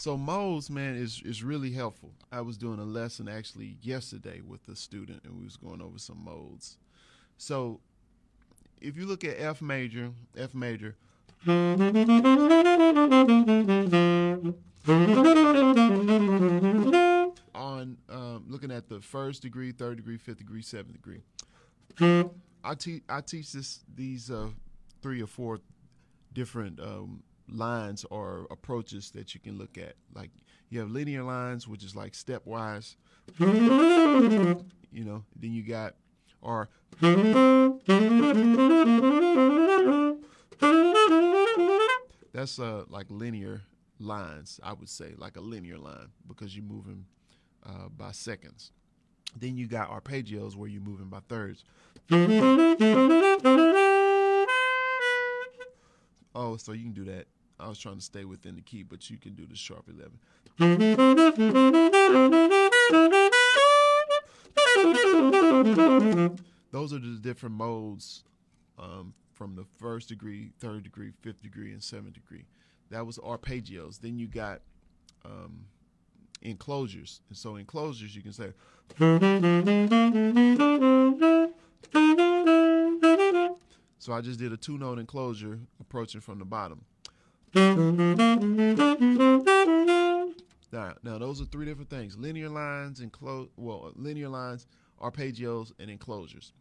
So modes, man, is really helpful. I was doing a lesson actually yesterday with a student, and we was going over some modes. So if you look at F major, on looking at the first degree, third degree, fifth degree, seventh degree. I teach these 3 or 4 different lines or approaches that you can look at. Like you have linear lines, which is like stepwise. You know, then you got or that's like linear lines, I would say, like a linear line, because you're moving by seconds. Then you got arpeggios where you're moving by thirds. Oh, so you can do that. I was trying to stay within the key, but you can do the sharp 11. Those are the different modes from the first degree, third degree, fifth degree, and seventh degree. That was arpeggios. Then you got enclosures. And so enclosures, you can say. So I just did a 2-note enclosure approaching from the bottom. Now those are 3 different things: linear lines, linear lines, arpeggios, and enclosures.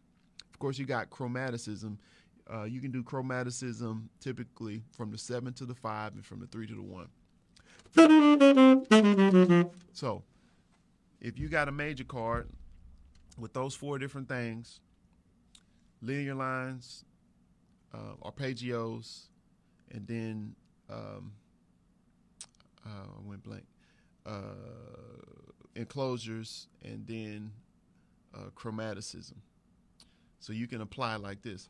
Of course, you got chromaticism. You can do chromaticism typically from the 7 to the 5 and from the 3 to the 1. So if you got a major chord with those 4 different things, linear lines, arpeggios, and then I went blank, enclosures, and then chromaticism. So you can apply like this.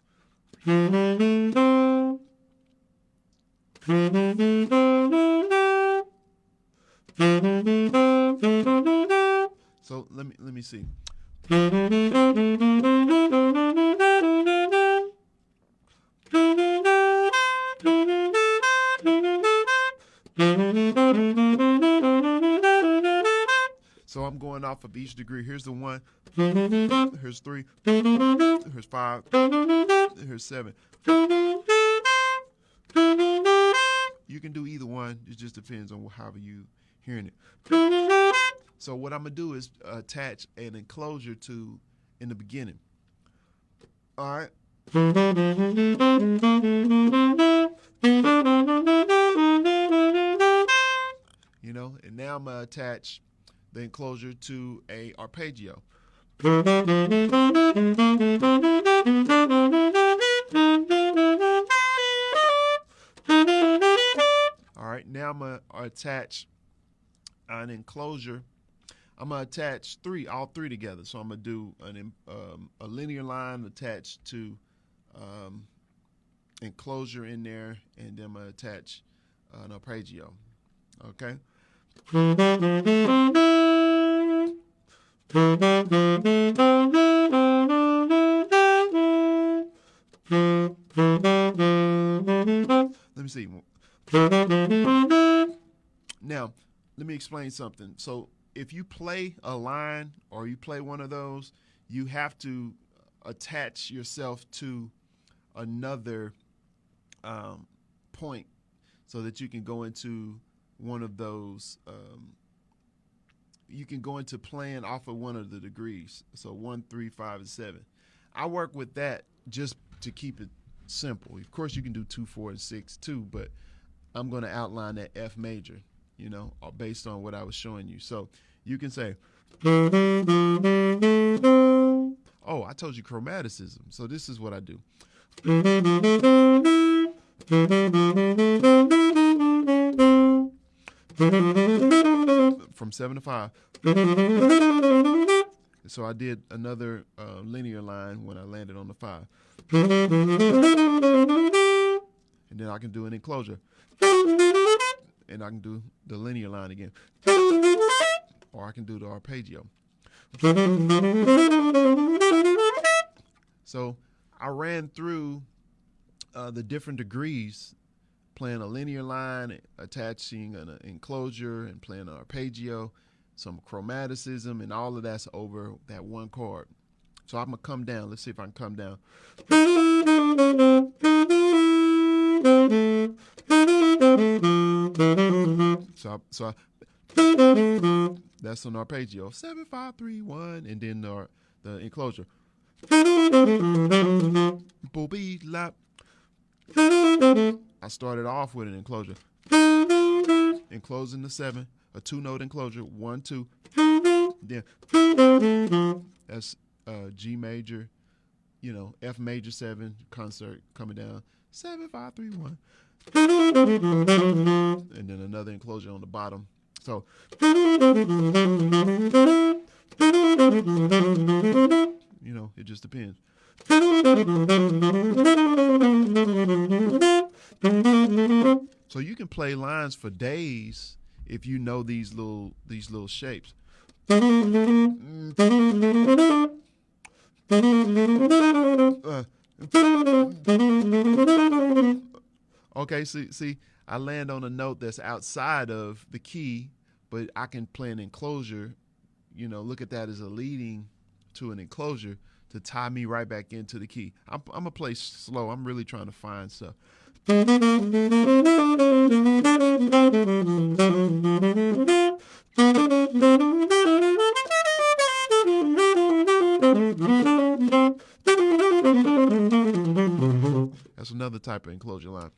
So let me see. So I'm going off of each degree. Here's the 1. Here's 3. Here's 5. Here's 7. You can do either one. It just depends on however you hearing it. So what I'm gonna do is attach an enclosure to in the beginning. All right. You know, and now I'm gonna attach the enclosure to a arpeggio. All right, now I'm gonna attach an enclosure. I'm gonna attach all three together. So I'm gonna do a linear line attached to enclosure in there, and then I'm gonna attach an arpeggio. Okay. Let me see. Now, let me explain something. So if you play a line or you play one of those, you have to attach yourself to another point so that you can go into one of those. You can go into playing off of one of the degrees. So 1, 3, 5, and 7. I work with that just to keep it simple. Of course, you can do 2, 4, and 6 too, but I'm going to outline that F major, you know, based on what I was showing you. So you can say, oh, I told you chromaticism. So this is what I do. From 7 to 5. So I did another linear line when I landed on the 5. And then I can do an enclosure. And I can do the linear line again. Or I can do the arpeggio. So I ran through the different degrees playing a linear line, attaching an enclosure, and playing an arpeggio, some chromaticism, and all of that's over that one chord. So I'm gonna come down. Let's see if I can come down. So that's an arpeggio. 7, 5, 3, 1, and then the enclosure. Booby lap. I started off with an enclosure. Enclosing the 7, a 2-note enclosure, 1, 2. Then that's G major, F major 7 concert coming down. 7, 5, 3, 1. And then another enclosure on the bottom. So it just depends. So you can play lines for days if you know these little shapes. Okay, see, I land on a note that's outside of the key, but I can play an enclosure. Look at that as a leading to an enclosure to tie me right back into the key. I'm gonna play slow. I'm really trying to find stuff. That's another type of enclosure line.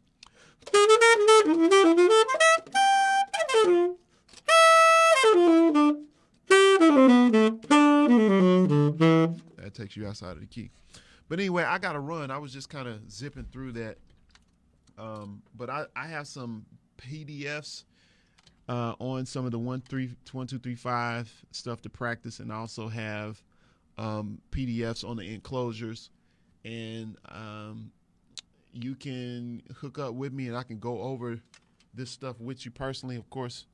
That takes you outside of the key. But anyway, I got to run. I was just kind of zipping through that. But I have some PDFs on some of the 1, 2, 3, 5 stuff to practice, and I also have PDFs on the enclosures. And you can hook up with me, and I can go over this stuff with you personally. Of course,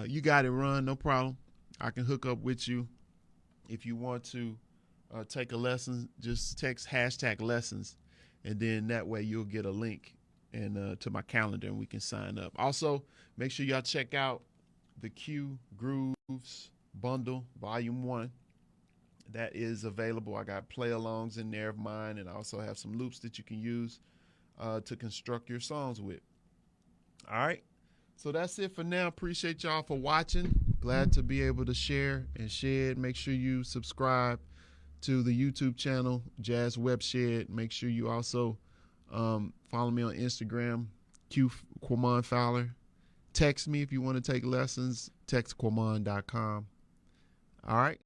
you got it, Run, no problem. I can hook up with you if you want to take a lesson. Just text #lessons, and then that way you'll get a link and to my calendar, and we can sign up. Also, make sure y'all check out the Q Grooves Bundle Volume 1. That is available. I got play-alongs in there of mine, and I also have some loops that you can use to construct your songs with. All right. So that's it for now. Appreciate y'all for watching. Glad to be able to share and shed. Make sure you subscribe to the YouTube channel, Jazz Web Shed. Make sure you also follow me on Instagram, Quamon Fowler. Text me if you want to take lessons. Text Quamon.com. All right.